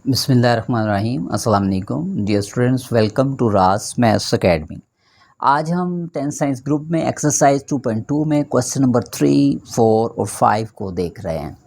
बिस्मिल्लाहिर्रहमानिर्रहीम अस्सलाम वालेकुम डियर स्टूडेंट्स, वेलकम टू रास मैथ्स एकेडमी। आज हम 10th साइंस ग्रुप में एक्सरसाइज 2.2 में क्वेश्चन नंबर 3, 4 और 5 को देख रहे हैं।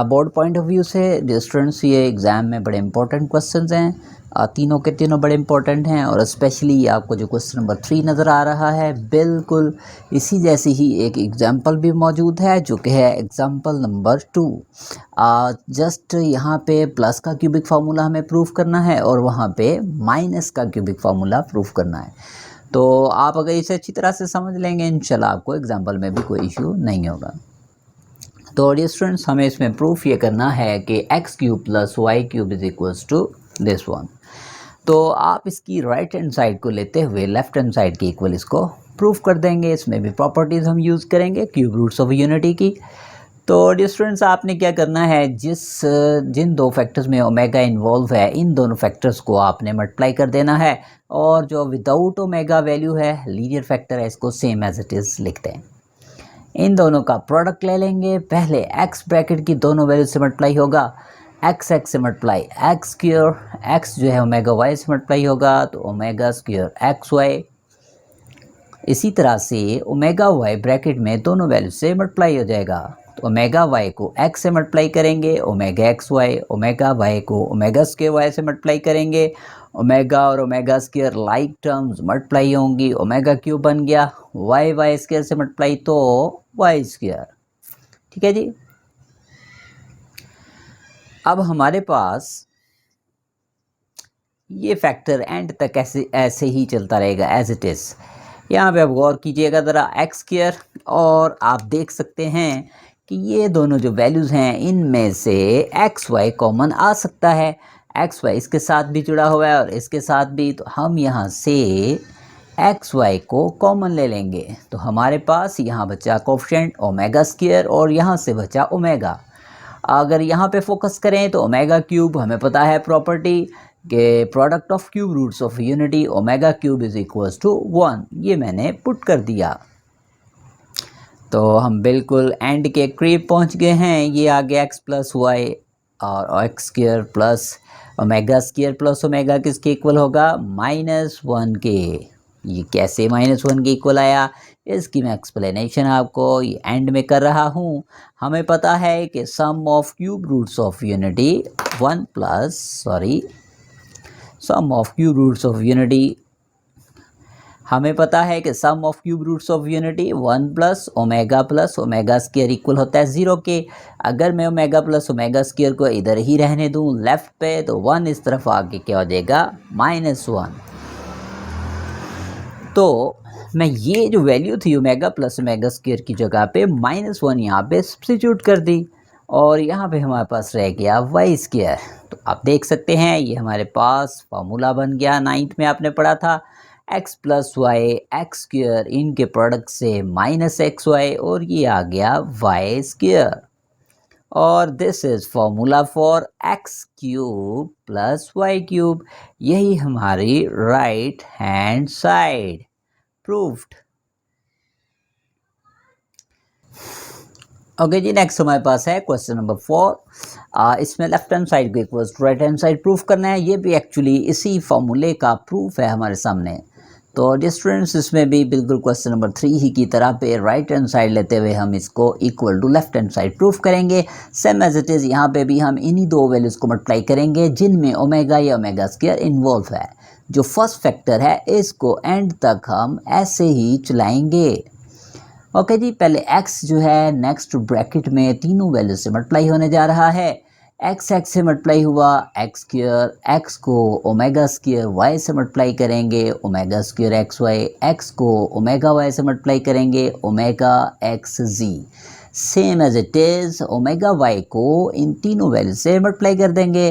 बोर्ड पॉइंट ऑफ व्यू से डियर स्टूडेंट्स, ये एग्ज़ाम में बड़े इंपॉर्टेंट क्वेश्चंस हैं। तीनों के तीनों बड़े इंपॉर्टेंट हैं और स्पेशली आपको जो क्वेश्चन नंबर 3 नज़र आ रहा है, बिल्कुल इसी जैसी ही एक एग्जाम्पल भी मौजूद है जो कि है एग्जाम्पल नंबर 2। जस्ट यहाँ पे प्लस का क्यूबिक फार्मूला हमें प्रूफ करना है और वहाँ पे माइनस का क्यूबिक फार्मूला प्रूफ करना है। तो आप अगर इसे अच्छी तरह से समझ लेंगे, इंशाल्लाह आपको एग्जाम्पल में भी कोई इशू नहीं होगा। तो डियर स्टूडेंट्स, हमें इसमें प्रूफ ये करना है कि X cube plus Y cube is equals to this one. तो आप इसकी राइट हैंड साइड को लेते हुए लेफ्ट हैंड साइड के इक्वल इसको प्रूफ कर देंगे। इसमें भी प्रॉपर्टीज़ हम यूज़ करेंगे क्यूब रूट्स ऑफ यूनिटी की। तो डियर स्टूडेंट्स, आपने क्या करना है, जिन दो फैक्टर्स में ओमेगा इन्वॉल्व है, इन दोनों फैक्टर्स को आपने मल्टीप्लाई कर देना है और जो विदाउट ओमेगा वैल्यू है, लीनियर फैक्टर है, इसको सेम एज इट इज़ लिखते हैं। इन दोनों का प्रोडक्ट ले लेंगे। पहले एक्स ब्रैकेट की दोनों वैल्यू से मल्टीप्लाई होगा, एक्स एक्स से मल्टीप्लाई एक्स स्क्वायर, एक्स जो है ओमेगा वाई से मल्टीप्लाई होगा तो ओमेगा स्क्वायर एक्स वाई। इसी तरह से ओमेगा वाई ब्रैकेट में दोनों वैल्यू से मल्टीप्लाई हो जाएगा, तो ओमेगा वाई को एक्स से मल्टीप्लाई करेंगे, omega x Y, omega Y को ओमेगा स्क्वायर वाई से मल्टीप्लाई करेंगे, ओमेगा और omega square like terms multiply होंगी, ओमेगा क्यूब बन गया, वाई वाई स्क्वायर से मल्टीप्लाई तो वाई स्क्वायर। ठीक है जी। अब हमारे पास ये फैक्टर एंड तक ऐसे ही चलता रहेगा एज इट इज़। यहाँ पे आप गौर कीजिएगा ज़रा, एक्स स्क्वायर, और आप देख सकते हैं कि ये दोनों जो वैल्यूज़ हैं इनमें से एक्स वाई कॉमन आ सकता है। एक्स वाई इसके साथ भी जुड़ा हुआ है और इसके साथ भी, तो हम यहाँ से एक्स वाई को कॉमन ले लेंगे। तो हमारे पास यहाँ बचा कोफिशिएंट ओमेगा स्क्वायर और यहाँ से बचा ओमेगा। अगर यहाँ पे फोकस करें तो ओमेगा क्यूब, हमें पता है प्रॉपर्टी के product of cube roots of unity omega cube is equals to 1। ये मैंने पुट कर दिया। तो हम बिल्कुल एंड के करीब पहुँच गए हैं। ये आ गया एक्स प्लस वाई और x square plus omega square plus omega किसके इक्वल होगा, -1 के। ये कैसे -1 के इक्वल आया, इसकी मैं एक्सप्लेनेशन आपको ये एंड में कर रहा हूँ। हमें पता है कि sum of cube roots of unity sum of cube roots of unity, हमें पता है कि sum of cube roots of unity 1 plus omega square equal होता है 0 के। अगर मैं ओमेगा प्लस ओमेगा स्क्वायर को इधर ही रहने दूँ लेफ्ट पे, तो 1 इस तरफ आके क्या हो जाएगा, -1। तो मैं ये जो वैल्यू थी ओमेगा प्लस ओमेगा स्क्वायर की जगह पे -1 यहाँ पे सब्स्टिट्यूट कर दी और यहाँ पे हमारे पास रह गया वाई स्क्वायर। तो आप देख सकते हैं ये हमारे पास फार्मूला बन गया, 9th में आपने पढ़ा था, x plus y x square, इनके प्रोडक्ट से -एक्स वाई और ये आ गया वाई स्क्वायर। और this is formula for x cube plus Y cube. यही हमारी right hand side proved. Okay जी, नेक्स्ट हमारे पास है क्वेश्चन नंबर 4। इसमें लेफ्ट हैंड साइड को equals to right hand side proof करना है। ये भी एक्चुअली इसी फॉर्मूले का प्रूफ है हमारे सामने। तो डियर स्टूडेंट्स, इसमें भी बिल्कुल क्वेश्चन नंबर 3 ही की तरह पे राइट हैंड साइड लेते हुए हम इसको equal to left hand side proof करेंगे। सेम एज इट इज़ यहाँ पे भी हम इन्हीं दो वैल्यूज़ को मल्टीप्लाई करेंगे जिनमें ओमेगा या ओमेगा स्क्वायर इन्वॉल्व है। जो फर्स्ट फैक्टर है इसको एंड तक हम ऐसे ही चलाएंगे। ओके जी, पहले x जो है नेक्स्ट ब्रैकेट में तीनों वैल्यू से मल्टीप्लाई होने जा रहा है। x x से मल्टीप्लाई हुआ, एक्स स्क्वायर, x को ओमेगा स्क्वायर y से मल्टीप्लाई करेंगे, omega square X Y, x को ओमेगा y से मल्टीप्लाई करेंगे, ओमेगा एक्स जी। Same as it is omega y को इन तीनों वैल्यू से मल्टीप्लाई कर देंगे।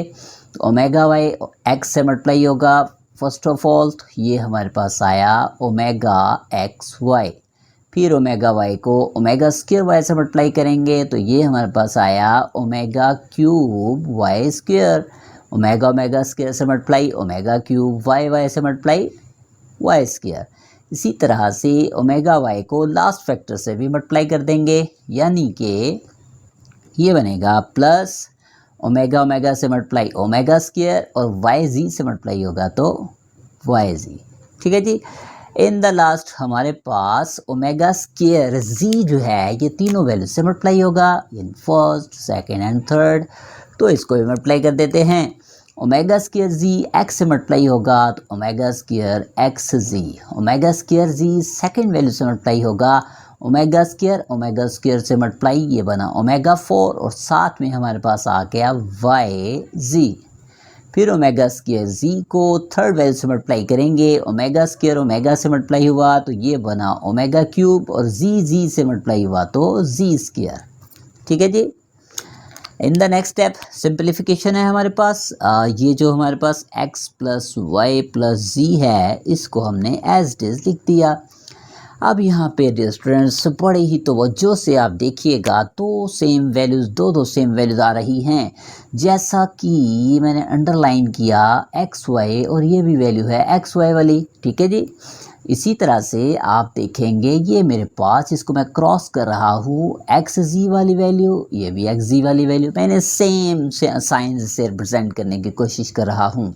तो ओमेगा y x से मल्टीप्लाई होगा फर्स्ट ऑफ ऑल, तो ये हमारे पास आया ओमेगा एक्स वाई। फिर ओमेगा वाई को ओमेगा स्क्वायर वाई से मल्टीप्लाई करेंगे तो ये हमारे पास आया omega cube y square. Omega omega square से multiply omega cube, y y से मल्टीप्लाई वाई स्क्वायर। इसी तरह से ओमेगा वाई को लास्ट फैक्टर से भी मल्टीप्लाई कर देंगे, यानी कि ये बनेगा प्लस ओमेगा ओमेगा से मल्टीप्लाई ओमेगा स्क्वायर और वाई जी से मल्टीप्लाई होगा तो वाई जी। ठीक है जी। इन द लास्ट हमारे पास ओमेगा स्क्वायर जी जो है ये तीनों वैल्यू से मल्टीप्लाई होगा in first second and third, तो इसको भी मल्टीप्लाई कर देते हैं। ओमेगा स्क्वायर जी एक्स से मल्टीप्लाई होगा तो ओमेगा स्क्वायर एक्स जी, ओमेगा स्क्वायर जी सेकेंड वैल्यू से मल्टीप्लाई होगा ओमेगा स्क्वायर से मल्टीप्लाई ये बना ओमेगा 4 और साथ में हमारे पास आ गया वाई जी। फिर ओमेगा स्क्वायर जी को थर्ड वैल्यू से मल्टीप्लाई करेंगे, ओमेगा स्क्वायर ओमेगा से मल्टीप्लाई हुआ तो ये बना ओमेगा क्यूब और जी से मल्टीप्लाई हुआ तो जी स्क्वायर। ठीक है जी। In the next step simplification है हमारे पास। ये जो हमारे पास x plus y plus z है इसको हमने एज इट इज लिख दिया। अब यहाँ पे स्टूडेंट्स बड़े ही तवज्जो से आप देखिएगा तो सेम वैल्यूज़ दो सेम वैल्यूज़ आ रही हैं, जैसा कि मैंने अंडरलाइन किया एक्स वाई और ये भी वैल्यू है एक्स वाई वाली। ठीक है जी। इसी तरह से आप देखेंगे ये मेरे पास इसको मैं क्रॉस कर रहा हूँ एक्स जी वाली वैल्यू, ये भी एक्स जी वाली वैल्यू मैंने सेम से साइन से रिप्रेजेंट करने की कोशिश कर रहा हूँ।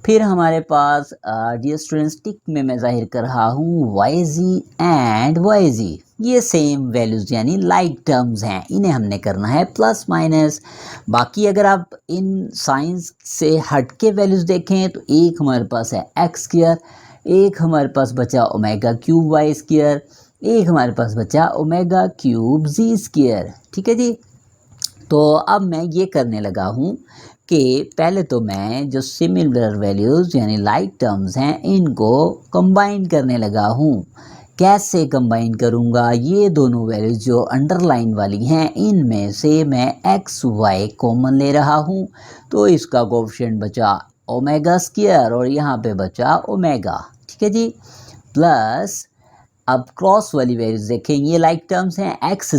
फिर हमारे पास डियर स्टूडेंट्स टिक में मैं जाहिर कर रहा हूँ वाई जी एंड वाई जी, ये सेम वैल्यूज़ यानी लाइक टर्म्स हैं, इन्हें हमने करना है प्लस माइनस। बाकी अगर आप इन साइंस से हट के वैल्यूज़ देखें तो एक हमारे पास है एक्स स्क्वायर, एक हमारे पास बचा ओमेगा क्यूब वाई स्क्वायर, एक हमारे पास बचा ओमेगा क्यूब जी स्क्वायर। ठीक है जी। तो अब मैं ये करने लगा हूँ कि पहले तो मैं जो सिमिलर वैल्यूज़ यानी लाइक टर्म्स हैं इनको कंबाइन करने लगा हूँ। कैसे कंबाइन करूँगा, ये दोनों वैल्यूज़ जो अंडरलाइन वाली हैं इनमें से मैं एक्स वाई कॉमन ले रहा हूँ, तो इसका कोएफिशिएंट बचा ओमेगा स्क्वायर और यहाँ पे बचा ओमेगा। ठीक है जी। प्लस अब क्रॉस वाली वैल्यूज देखें, ये लाइक टर्म्स हैं एक्स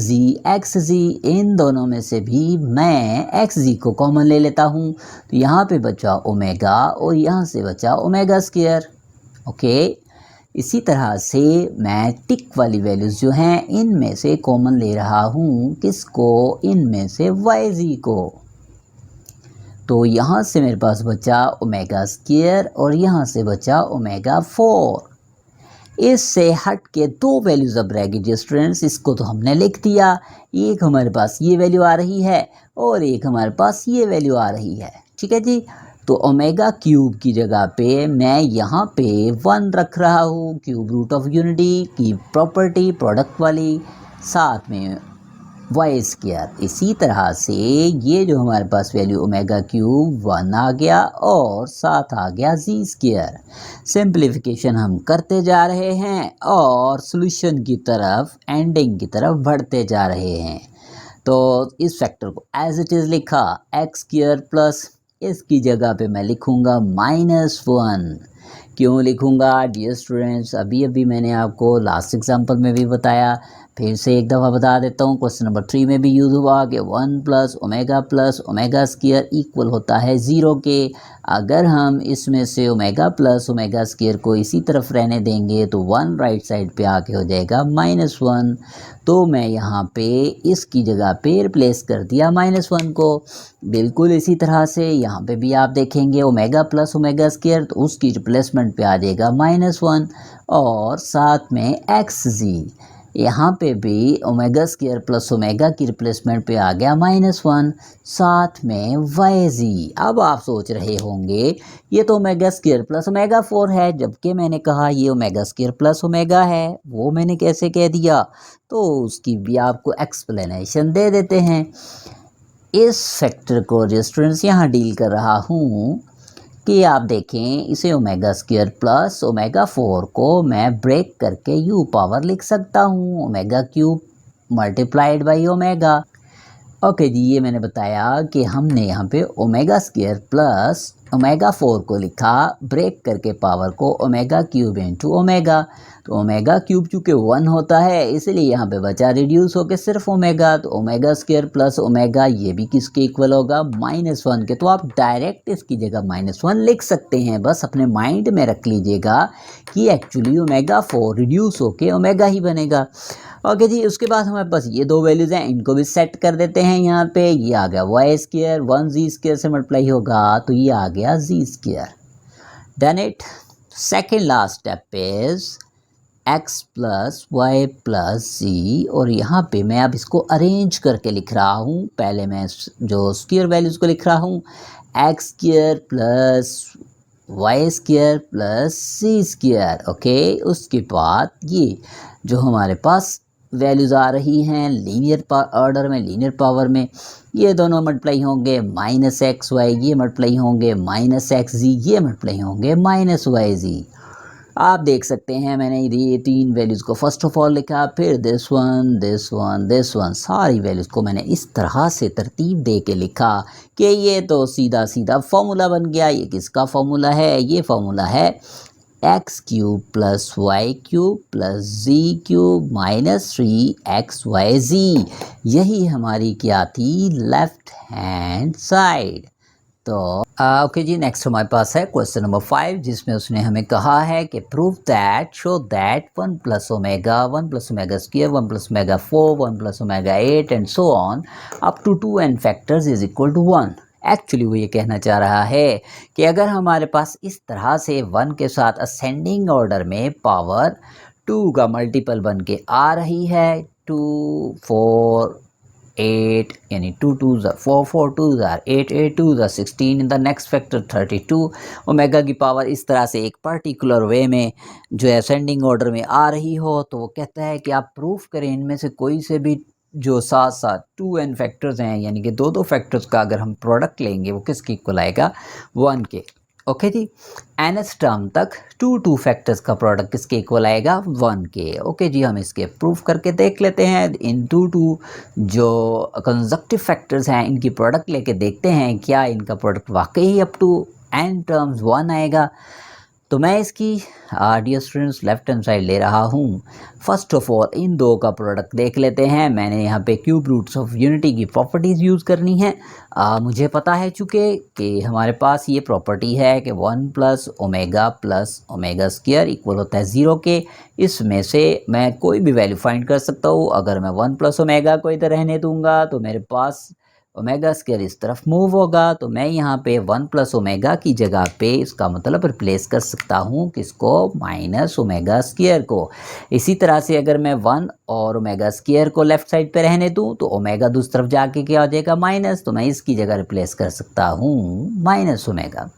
जी, इन दोनों में से भी मैं एक्स जी को कॉमन ले लेता हूँ, तो यहाँ पे बचा ओमेगा और यहाँ से बचा ओमेगा स्क्वायर। ओके। इसी तरह से मैं टिक वाली वैल्यूज़ जो हैं इनमें से कॉमन ले रहा हूँ, किसको, इनमें से वाई जी को, तो यहाँ से मेरे पास बचा ओमेगा स्क्वायर और यहाँ से बचा ओमेगा 4। इससे हट के दो वैल्यूज़ अब रह गई स्टूडेंट्स, इसको तो हमने लिख दिया, एक हमारे पास ये वैल्यू आ रही है और एक हमारे पास ये वैल्यू आ रही है। ठीक है जी। तो ओमेगा क्यूब की जगह पे मैं यहाँ पे 1 रख रहा हूँ, क्यूब रूट ऑफ यूनिटी की प्रॉपर्टी प्रोडक्ट वाली, साथ में वाई स्क्वायर। इसी तरह से ये जो हमारे पास वैल्यू ओमेगा क्यूब 1 आ गया और साथ आ गया जी स्क्वायर। सिंप्लीफिकेशन हम करते जा रहे हैं और सॉल्यूशन की तरफ, एंडिंग की तरफ बढ़ते जा रहे हैं। तो इस फैक्टर को एज इट इज़ लिखा एक्स स्क्वायर प्लस, इसकी जगह पे मैं लिखूँगा -1। क्यों लिखूँगा डियर स्टूडेंट्स, अभी मैंने आपको लास्ट एग्जांपल में भी बताया, फिर से एक दफ़ा बता देता हूँ। क्वेश्चन नंबर 3 में भी यूज़ हुआ कि 1 प्लस ओमेगा स्क्वायर इक्वल होता है 0 के। अगर हम इसमें से ओमेगा प्लस ओमेगा स्क्वायर को इसी तरफ रहने देंगे तो 1 राइट साइड पे आके हो जाएगा -1। तो मैं यहाँ पे इसकी जगह पे रिप्लेस कर दिया -1 को। बिल्कुल इसी तरह से यहाँ पे भी आप देखेंगे ओमेगा प्लस ओमेगा स्क्वायर, तो उसकी रिप्लेसमेंट पे आ जाएगा -1 और साथ में एक्स जी। यहाँ पे भी ओमेगा स्क्वायर प्लस ओमेगा की रिप्लेसमेंट पे आ गया -1, साथ में वाई जी। अब आप सोच रहे होंगे ये तो ओमेगा स्क्वायर प्लस ओमेगा 4 है, जबकि मैंने कहा ये ओमेगा स्क्वायर प्लस ओमेगा है, वो मैंने कैसे कह दिया, तो उसकी भी आपको एक्सप्लेनेशन दे देते हैं। इस फैक्टर को स्टूडेंट्स यहाँ डील कर रहा हूँ कि आप देखें इसे ओमेगा स्क्वायर प्लस ओमेगा 4 को मैं ब्रेक करके u पावर लिख सकता हूँ omega cube multiplied by omega. Okay जी, ये मैंने बताया कि हमने यहाँ पे ओमेगा स्क्वायर प्लस ओमेगा 4 को लिखा ब्रेक करके पावर को ओमेगा क्यूब इंटू ओमेगा। तो ओमेगा क्यूब चूँकि 1 होता है इसलिए यहाँ पे बचा रिड्यूस होके सिर्फ ओमेगा। तो ओमेगा स्क्वायर प्लस ओमेगा ये भी किसके इक्वल होगा, -1 के। तो आप डायरेक्ट इसकी जगह -1 लिख सकते हैं। बस अपने माइंड में रख लीजिएगा कि एक्चुअली ओमेगा 4 रिड्यूस होके ओमेगा ही बनेगा। ओके जी, उसके बाद हमारे पास ये दो वैल्यूज़ हैं, इनको भी सेट कर देते हैं यहाँ पे। ये आ गया वाई स्क्वायर, 1 जी स्क्वायर से मल्टीप्लाई होगा तो ये आ गया z square. Then it second last step is x plus y plus z, और यहाँ पे मैं अब इसको अरेंज करके लिख रहा हूँ। पहले मैं जो स्क्वायर वैल्यूज़ को लिख रहा हूँ, x square plus y square plus C square. Okay, उसके बाद ये जो हमारे पास वैल्यूज़ आ रही हैं लीनियर ऑर्डर में, लीनियर पावर में, ये दोनों मल्टीप्लाई होंगे -xy, ये मल्टीप्लाई होंगे -xz, ये मल्टीप्लाई होंगे -yz। आप देख सकते हैं मैंने ये तीन वैल्यूज़ को फर्स्ट ऑफ ऑल लिखा, फिर this one this one this one, सारी वैल्यूज़ को मैंने इस तरह से तरतीब दे के लिखा कि ये तो सीधा सीधा फॉर्मूला बन गया। ये किसका फॉर्मूला है, ये फॉर्मूला है x cube plus Y cube plus z cube minus 3xyz। यही हमारी क्या थी, लेफ्ट हैंड साइड। तो ओके जी, नेक्स्ट हमारे पास है क्वेश्चन नंबर 5, जिसमें उसने हमें कहा है कि prove that, show that 1 plus omega, 1 plus omega square, 1 plus omega 4, 1 plus omega 8 and so on up to 2n factors is equal to 1। Actually वो ये कहना चाह रहा है कि अगर हमारे पास इस तरह से 1 के साथ असेंडिंग ऑर्डर में पावर 2 का मल्टीपल बन के आ रही है, 2 4 8 यानी 2 2s are 4 4 2s are 8 8 2s are 16 in the next factor 32। Omega की पावर इस तरह से एक पर्टिकुलर वे में जो है असेंडिंग ऑर्डर में आ रही हो, तो वो कहता है कि आप प्रूफ करें इनमें से कोई से भी जो साथ साथ 2n फैक्टर्स हैं, यानी कि दो फैक्टर्स का अगर हम प्रोडक्ट लेंगे वो किसके इक्वल आएगा, 1 के। ओके जी, nth टर्म तक 2 फैक्टर्स का प्रोडक्ट किसके इक्वल आएगा, 1 के। ओके जी, हम इसके प्रूफ करके देख लेते हैं। इन 2 जो कंजक्टिव फैक्टर्स हैं इनकी प्रोडक्ट लेके देखते हैं क्या इनका प्रोडक्ट वाकई अप टू n टर्म्स 1 आएगा। तो मैं इसकी dear students left hand side ले रहा हूँ। फर्स्ट ऑफ ऑल इन दो का प्रोडक्ट देख लेते हैं। मैंने यहाँ पे क्यूब रूट्स ऑफ यूनिटी की प्रॉपर्टीज़ यूज़ करनी है। मुझे पता है चूँकि कि हमारे पास ये प्रॉपर्टी है कि 1 प्लस ओमेगा स्क्वायर इक्वल होता है 0 के। इसमें से मैं कोई भी वैल्यू फाइंड कर सकता हूँ। अगर मैं 1 प्लस ओमेगा को इधर रहने दूंगा तो मेरे पास ओमेगा स्क्वायर इस तरफ मूव होगा, तो मैं यहाँ पे 1 प्लस ओमेगा की जगह पे इसका मतलब रिप्लेस कर सकता हूँ किसको, माइनस ओमेगा स्क्वायर को। इसी तरह से अगर मैं 1 और ओमेगा स्क्वायर को लेफ्ट साइड पे रहने दूँ तो ओमेगा दूसरी तरफ जाके क्या हो जाएगा, माइनस, तो मैं इसकी जगह रिप्लेस कर सकता हूँ माइनस ओमेगा।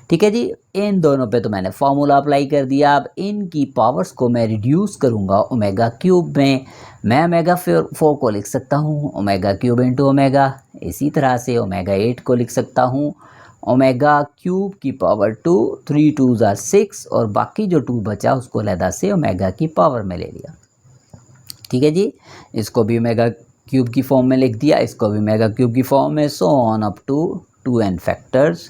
ठीक है जी, इन दोनों पे तो मैंने फॉर्मूला अप्लाई कर दिया। अब इनकी पावर्स को मैं रिड्यूस करूँगा ओमेगा क्यूब में। मैं ओमेगा 4 को लिख सकता हूँ ओमेगा क्यूब इंटू ओमेगा। इसी तरह से ओमेगा 8 को लिख सकता हूँ ओमेगा क्यूब की पावर 2, 3 2s are 6, और बाकी जो 2 बचा उसको अलहदा से ओमेगा की पावर में ले लिया। ठीक है जी, इसको भी ओमेगा क्यूब की फॉर्म में लिख दिया, इसको भी ओमेगा क्यूब की फॉर्म में, so on up to 2n factors.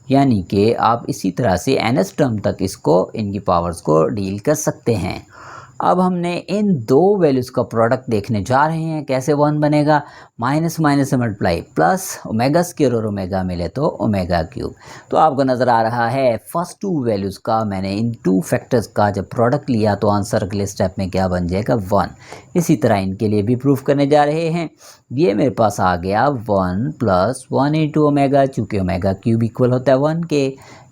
यानी कि आप इसी तरह से nth टर्म तक इसको इनकी पावर्स को डील कर सकते हैं। अब हमने इन दो वैल्यूज़ का प्रोडक्ट देखने जा रहे हैं। कैसे 1 बनेगा, माइनस माइनस से मल्टीप्लाई, प्लस ओमेगा स्क्वायर और ओमेगा मिले तो ओमेगा क्यूब। तो आपको नज़र आ रहा है फर्स्ट 2 वैल्यूज़ का मैंने इन 2 फैक्टर्स का जब प्रोडक्ट लिया तो आंसर अगले स्टेप में क्या बन जाएगा, 1। इसी तरह इनके लिए भी प्रूफ करने जा रहे हैं। ये मेरे पास आ गया 1 प्लस 1 इंटू ओमेगा, चूँकि ओमेगा क्यूब इक्वल होता है 1 के।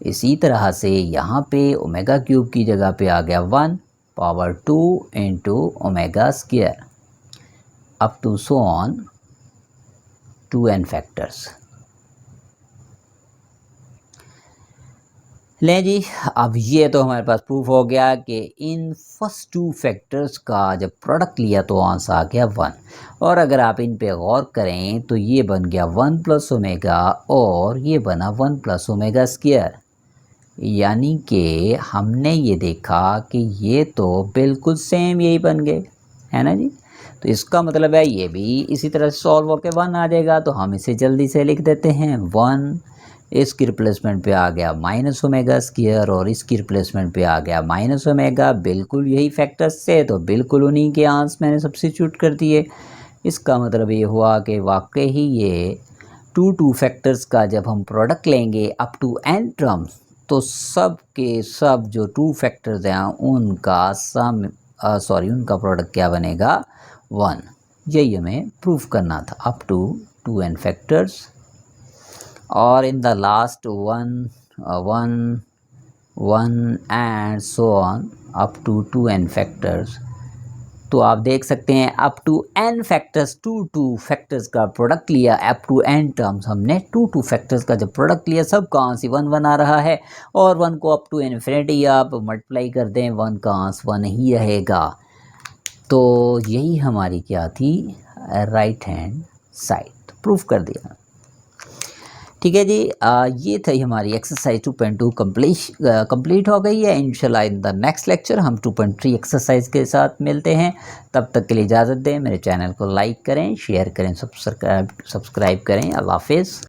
इसी तरह से यहाँ पे ओमेगा क्यूब की जगह पे आ गया 1 power 2 into omega square up to so on 2n factors. लें जी, अब ये तो हमारे पास प्रूफ हो गया कि इन फर्स्ट 2 फैक्टर्स का जब प्रोडक्ट लिया तो आंसर आ गया 1। और अगर आप इन पे गौर करें तो ये बन गया 1 प्लस ओमेगा और ये बना 1 प्लस ओमेगा स्क्वायर। यानी कि हमने ये देखा कि ये तो बिल्कुल सेम यही बन गए, है ना जी। तो इसका मतलब है ये भी इसी तरह से सॉल्व होकर 1 आ जाएगा। तो हम इसे जल्दी से लिख देते हैं 1 इसकी रिप्लेसमेंट पे आ गया माइनस ओमेगा स्क्वायर और इसकी रिप्लेसमेंट पे आ गया माइनस ओमेगा। बिल्कुल यही फैक्टर्स थे तो बिल्कुल उन्हीं के आंसर मैंने सब्स्टिट्यूट कर दिए। इसका मतलब ये हुआ कि वाकई ही ये टू फैक्टर्स का जब हम प्रोडक्ट लेंगे अप टू n टर्म्स तो सब के सब जो टू फैक्टर्स हैं उनका उनका प्रोडक्ट क्या बनेगा 1। यही हमें प्रूफ करना था अप टू 2n फैक्टर्स। और in the last 1 and so on up to 2n factors. तो आप देख सकते हैं up to n factors two factors का प्रोडक्ट लिया। अप टू n टर्म्स हमने टू फैक्टर्स का जब प्रोडक्ट लिया सब का आंसर 1 आ रहा है और 1 को अप टू इन्फिनिटी आप मल्टीप्लाई कर दें 1 का आंसर 1 ही रहेगा। तो यही हमारी क्या थी राइट हैंड साइड प्रूफ कर दिया। ठीक है जी, ये थी हमारी एक्सरसाइज 2.2 कंप्लीट हो गई है। इंशाल्लाह इन द नेक्स्ट लेक्चर हम 2.3 एक्सरसाइज के साथ मिलते हैं। तब तक के लिए इजाज़त दें। मेरे चैनल को लाइक करें, शेयर करें, सब्सक्राइब करें। अल्लाह हाफिज़।